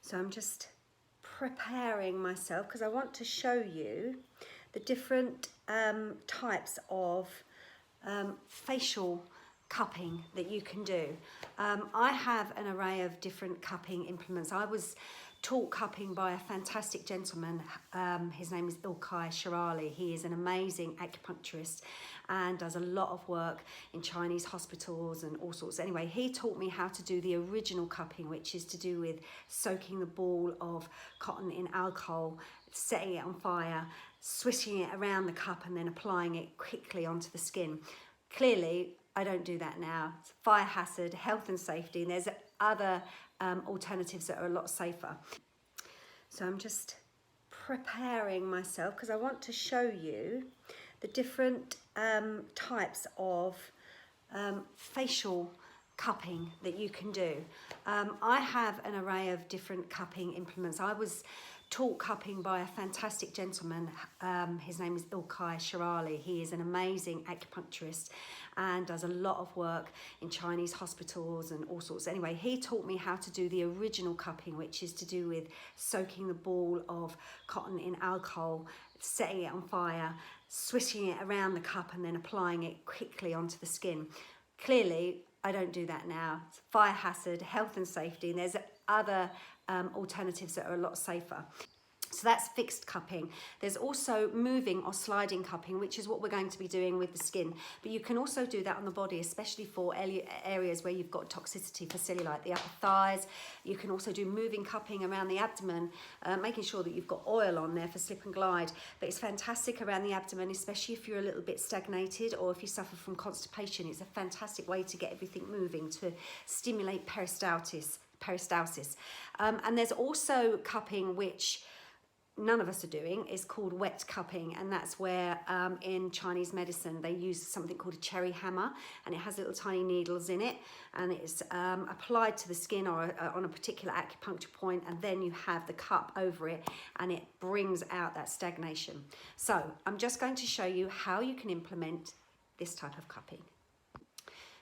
So I'm just preparing myself because I want to show you the different types of facial cupping that you can do. I have an array of different cupping implements. I was taught cupping by a fantastic gentleman. His name is Ilkay Shirali. He is an amazing acupuncturist and does a lot of work in Chinese hospitals and all sorts. Anyway, he taught me how to do the original cupping, which is to do with soaking the ball of cotton in alcohol, setting it on fire, swishing it around the cup and then applying it quickly onto the skin. Clearly, I don't do that now. It's fire hazard, health and safety, and there's other alternatives that are a lot safer. So I'm just preparing myself because I want to show you the different types of facial cupping that you can do. I have an array of different cupping implements. I was taught cupping by a fantastic gentleman. His name is Ilkay Shirali. He is an amazing acupuncturist and does a lot of work in Chinese hospitals and all sorts. Anyway, he taught me how to do the original cupping, which is to do with soaking the ball of cotton in alcohol, setting it on fire, swishing it around the cup and then applying it quickly onto the skin. Clearly, I don't do that now. It's fire hazard, health and safety, and there's other alternatives that are a lot safer. So that's fixed cupping. There's also moving or sliding cupping, which is what we're going to be doing with the skin. But you can also do that on the body, especially for areas where you've got toxicity for cellulite, the upper thighs. You can also do moving cupping around the abdomen, making sure that you've got oil on there for slip and glide. But it's fantastic around the abdomen, especially if you're a little bit stagnated or if you suffer from constipation. It's a fantastic way to get everything moving, to stimulate peristalsis. And there's also cupping which none of us are doing, is called wet cupping, and that's where in Chinese medicine they use something called a cherry hammer, and it has little tiny needles in it, and it's applied to the skin or on a particular acupuncture point, and then you have the cup over it and it brings out that stagnation. So I'm just going to show you how you can implement this type of cupping.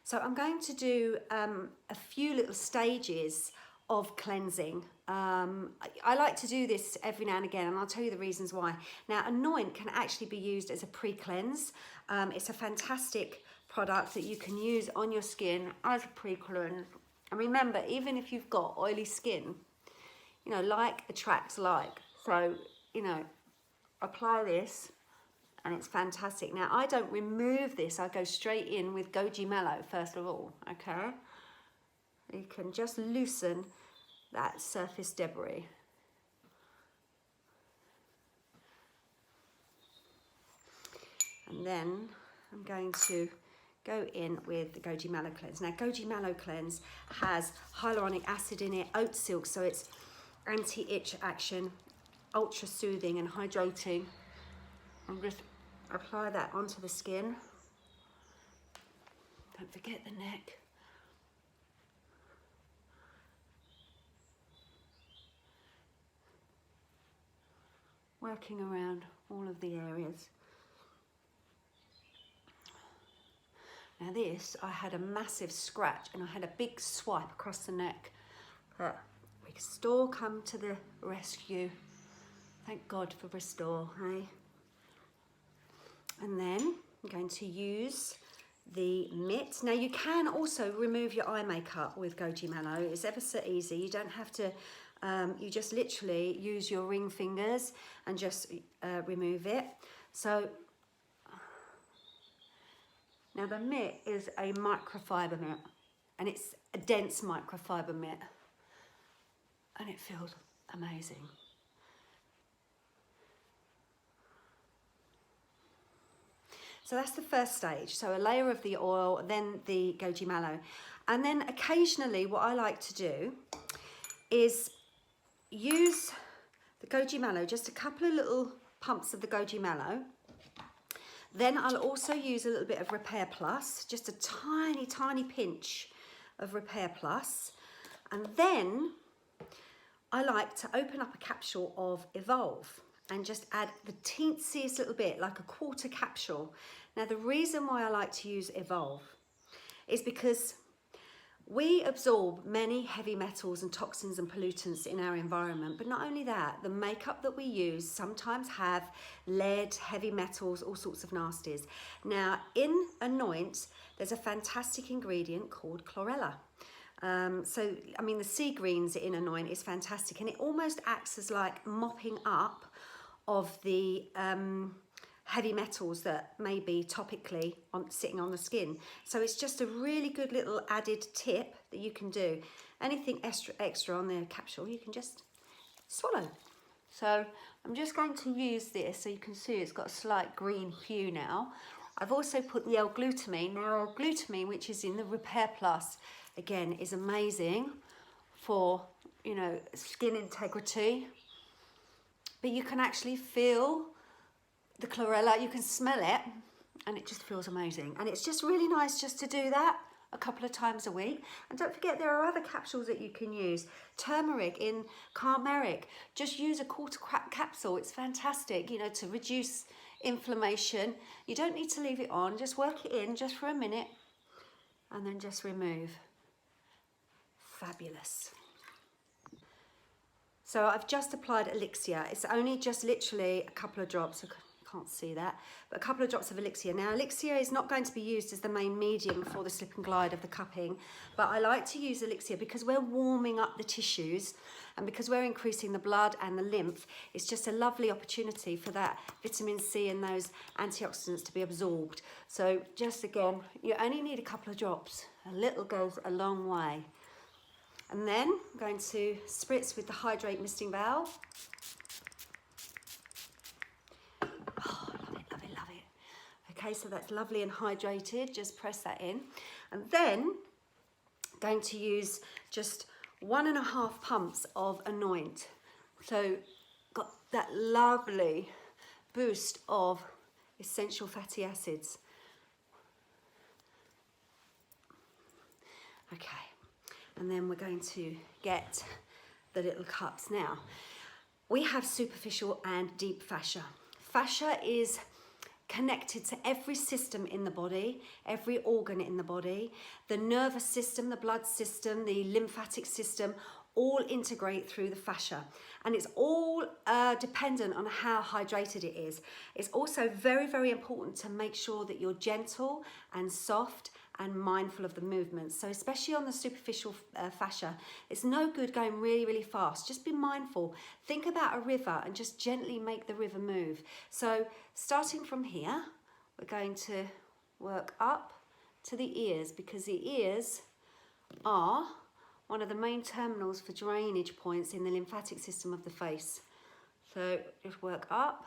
So I'm going to do a few little stages of cleansing. I like to do this every now and again, and I'll tell you the reasons why. Now, anoint can actually be used as a pre-cleanse. It's a fantastic product that you can use on your skin as a pre-cleanse. And remember, even if you've got oily skin, you know, like attracts like. So, you know, apply this and it's fantastic. Now, I don't remove this. I go straight in with goji mallow first of all, okay? You can just loosen that surface debris. And then I'm going to go in with the goji mallow cleanse. Now, goji mallow cleanse has hyaluronic acid in it, oat silk, so it's anti-itch action, ultra soothing and hydrating. And just apply that onto the skin. Don't forget the neck. Working around all of the areas. Now this, I had a massive scratch and I had a big swipe across the neck. But Restore come to the rescue. Thank God for Restore, hey? And then I'm going to use the mitt. Now you can also remove your eye makeup with goji mallow. It's ever so easy. You don't have to, you just literally use your ring fingers and just remove it. So now the mitt is a microfiber mitt, and it's a dense microfiber mitt, and it feels amazing. So that's the first stage. So a layer of the oil, then the goji mallow. And then occasionally what I like to do is use the goji mallow, just a couple of little pumps of the goji mallow. Then I'll also use a little bit of Repair Plus, just a tiny, tiny pinch of Repair Plus. And then I like to open up a capsule of Evolve and just add the teensiest little bit, like a quarter capsule. Now, the reason why I like to use Evolve is because We absorb many heavy metals and toxins and pollutants in our environment, but not only that, the makeup that we use sometimes have lead, heavy metals, all sorts of nasties. Now, in Anoint, there's a fantastic ingredient called chlorella. The sea greens in Anoint is fantastic, and it almost acts as like mopping up of the heavy metals that may be topically sitting on the skin. So it's just a really good little added tip that you can do. Anything extra on the capsule, you can just swallow. So I'm just going to use this so you can see it's got a slight green hue now. I've also put the L-glutamine. Now, L-glutamine, which is in the Repair Plus, again, is amazing for, you know, skin integrity. But you can actually feel the chlorella, you can smell it, and it just feels amazing. And it's just really nice just to do that a couple of times a week. And don't forget, there are other capsules that you can use. Turmeric in Carmeric, just use a quarter capsule. It's fantastic, you know, to reduce inflammation. You don't need to leave it on, just work it in just for a minute and then just remove. Fabulous. So I've just applied Elixir. It's only just literally a couple of drops. Can't see that, but a couple of drops of Elixir. Now, Elixir is not going to be used as the main medium for the slip and glide of the cupping, but I like to use Elixir because we're warming up the tissues and because we're increasing the blood and the lymph. It's just a lovely opportunity for that vitamin C and those antioxidants to be absorbed. So just again, you only need a couple of drops. A little goes a long way. And then I'm going to spritz with the Hydrate Misting Valve. Okay, so that's lovely and hydrated. Just press that in. And then going to use just 1.5 pumps of Anoint. So got that lovely boost of essential fatty acids. Okay, and then we're going to get the little cups. Now, we have superficial and deep fascia. Fascia is connected to every system in the body, every organ in the body. The nervous system, the blood system, the lymphatic system, all integrate through the fascia. And it's all dependent on how hydrated it is. It's also very, very important to make sure that you're gentle and soft and mindful of the movements. So especially on the superficial fascia, it's no good going really, really fast. Just be mindful. Think about a river and just gently make the river move. So starting from here, we're going to work up to the ears, because the ears are one of the main terminals for drainage points in the lymphatic system of the face. So just work up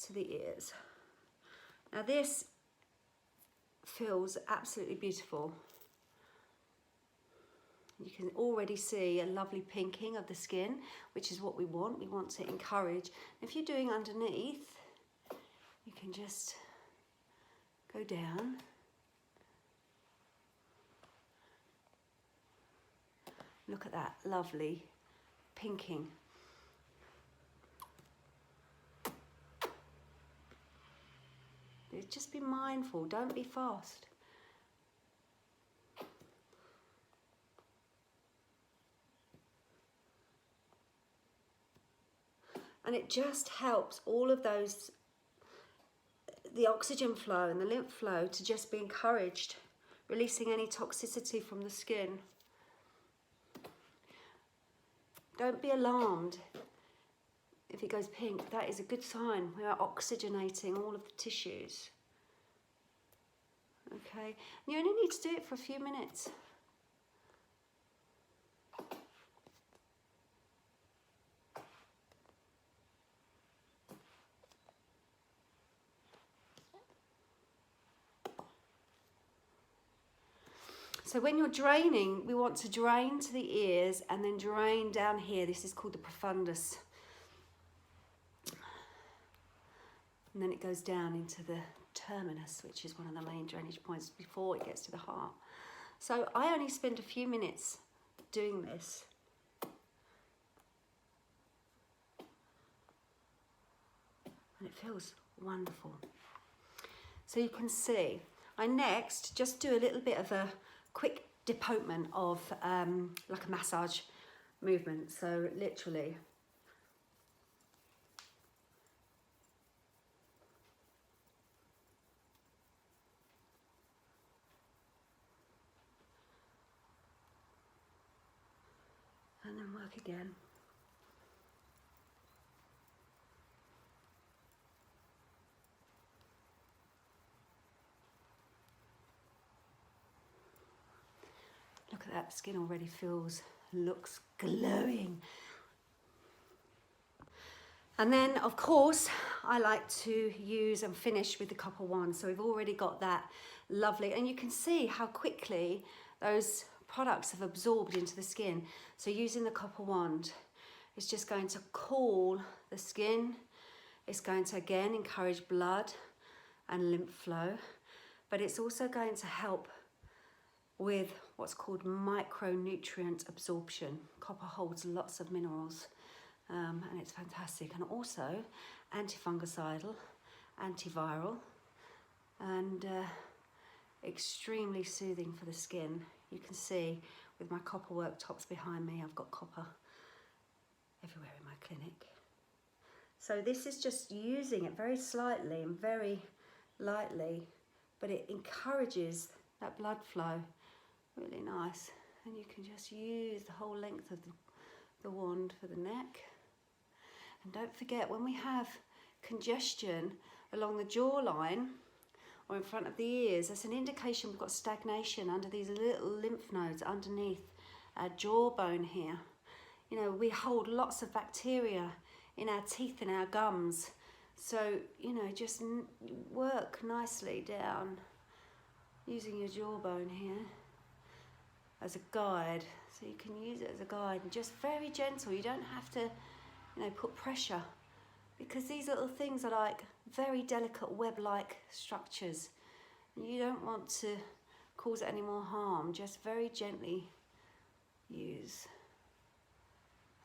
to the ears. Now this feels absolutely beautiful. You can already see a lovely pinking of the skin, which is what we want. We want to encourage. If you're doing underneath, you can just go down. Look at that lovely pinking. Just be mindful, don't be fast. And it just helps all of those, the oxygen flow and the lymph flow, to just be encouraged, releasing any toxicity from the skin. Don't be alarmed if it goes pink. That is a good sign. We are oxygenating all of the tissues. Okay, you only need to do it for a few minutes. So when you're draining, we want to drain to the ears and then drain down here. This is called the profundus. And then it goes down into the terminus, which is one of the main drainage points before it gets to the heart. So I only spend a few minutes doing this. And it feels wonderful. So you can see, I next just do a little bit of a quick depotement of like a massage movement. So literally. And then work again. Look at that, skin already looks glowing. And then, of course, I like to use and finish with the copper wand. So we've already got that lovely, and you can see how quickly those products have absorbed into the skin. So using the copper wand is just going to cool the skin. It's going to, again, encourage blood and lymph flow, but it's also going to help with what's called micronutrient absorption. Copper holds lots of minerals, and it's fantastic. And also antifungicidal, antiviral, and extremely soothing for the skin. You can see with my copper work tops behind me, I've got copper everywhere in my clinic. So this is just using it very slightly and very lightly, but it encourages that blood flow. Really nice. And you can just use the whole length of the wand for the neck. And don't forget, when we have congestion along the jawline or in front of the ears, that's an indication we've got stagnation under these little lymph nodes underneath our jawbone here. You know, we hold lots of bacteria in our teeth and our gums. So, you know, just work nicely down using your jawbone here as a guide. So you can use it as a guide and just very gentle. You don't have to, you know, put pressure, because these little things are like very delicate web-like structures. And you don't want to cause it any more harm. Just very gently use.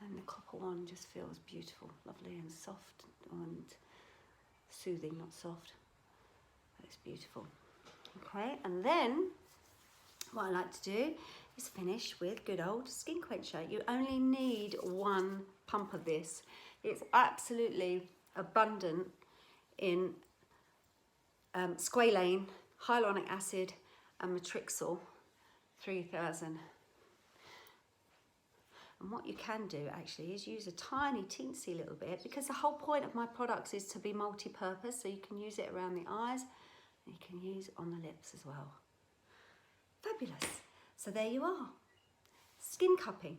And the copper wand just feels beautiful, lovely and soft and soothing, not soft. It's beautiful. Okay, and then what I like to do is finish with good old skin quencher. You only need 1 pump of this. It's absolutely abundant in squalane, hyaluronic acid and matrixyl 3000. And what you can do actually is use a tiny teensy little bit, because the whole point of my products is to be multi-purpose. So you can use it around the eyes and you can use it on the lips as well. Fabulous. So there you are, skin cupping.